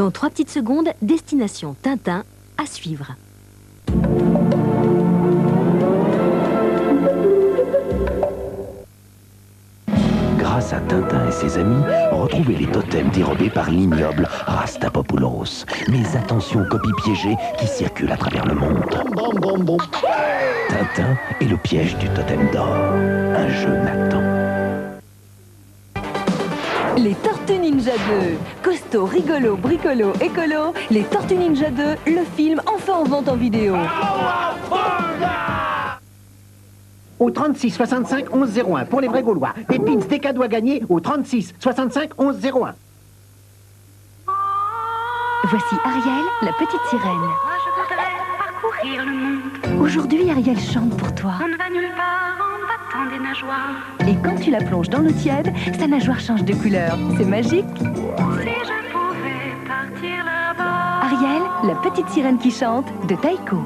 Dans 3 petites secondes, destination Tintin à suivre. Grâce à Tintin et ses amis, retrouvez les totems dérobés par l'ignoble Rastapopoulos. Mais attention aux copies piégées qui circulent à travers le monde. Tintin et le piège du totem d'or. Un jeu Nathan. Les Tortues Ninja 2. Costaud, rigolo, bricolo, écolo. Les Tortues Ninja 2, le film enfin en vente en vidéo. Au 36 65 11 01 pour les vrais Gaulois. Des pins, des cadeaux à gagner au 36 65 11 01. Voici Ariel, la petite sirène. Moi je voudrais parcourir le monde. Aujourd'hui, Ariel chante pour toi. On ne va nulle part en battant des nageoires. Et quand tu la plonges dans l'eau tiède, sa nageoire change de couleur. C'est magique. Si je pouvais partir là-bas. Ariel, la petite sirène qui chante, de Taiko.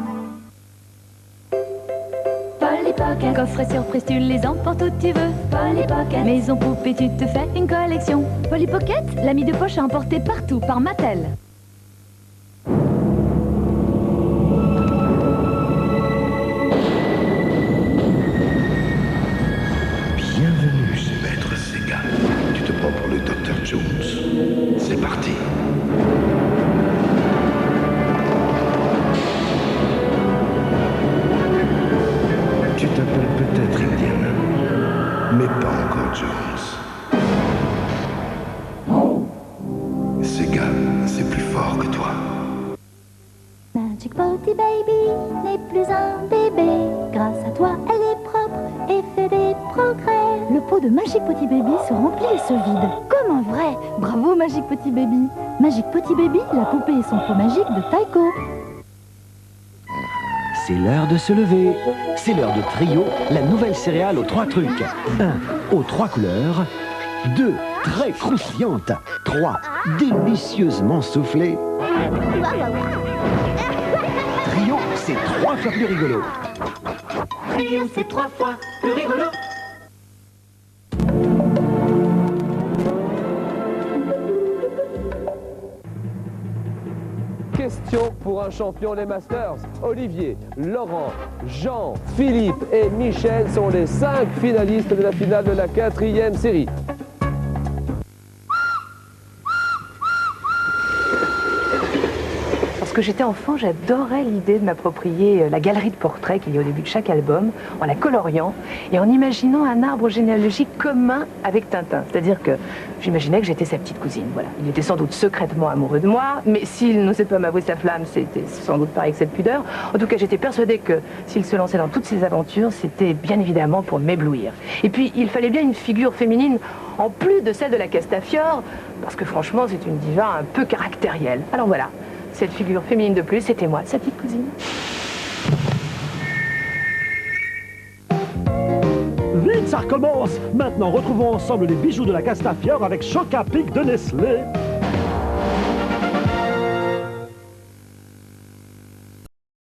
Polly Pocket. Coffret surprise, tu les emportes où tu veux. Polly Pocket. Maison poupée, tu te fais une collection. Polly Pocket, l'ami de poche à emporter partout par Mattel. Bienvenue chez Maître Sega. Tu te prends pour le Dr Jones. C'est parti. Tu t'appelles peut-être Indiana, mais pas encore Jones. Sega, c'est plus fort que toi. Magic Potty Baby n'est plus un bébé. Grâce à toi, elle est propre et fait des progrès. Le pot de Magic Potty Baby se remplit et se vide. Comme un vrai. Bravo Magic Potty Baby. Magic Potty Baby, la poupée et son pot magique de Taiko. C'est l'heure de se lever. C'est l'heure de Trio, la nouvelle céréale aux 3 trucs. 1. Aux 3 couleurs. 2. Très croustillante. 3. Délicieusement soufflée. Trio, c'est 3 fois plus rigolo. Trio, c'est 3 fois plus rigolo. Question pour un champion des Masters. Olivier, Laurent, Jean, Philippe et Michel sont les 5 finalistes de la finale de la 4e série. Lorsque j'étais enfant, j'adorais l'idée de m'approprier la galerie de portraits qu'il y a au début de chaque album, en la coloriant et en imaginant un arbre généalogique commun avec Tintin. C'est-à-dire que j'imaginais que j'étais sa petite cousine. Voilà. Il était sans doute secrètement amoureux de moi, mais s'il n'osait pas m'avouer sa flamme, c'était sans doute pas avec cette pudeur. En tout cas, j'étais persuadée que s'il se lançait dans toutes ces aventures, c'était bien évidemment pour m'éblouir. Et puis, il fallait bien une figure féminine en plus de celle de la Castafiore, parce que franchement, c'est une diva un peu caractérielle. Alors voilà. Cette figure féminine de plus, c'était moi, sa petite cousine. Vite, ça recommence! Maintenant, retrouvons ensemble les bijoux de la Castafiore avec Choc à Pic de Nestlé.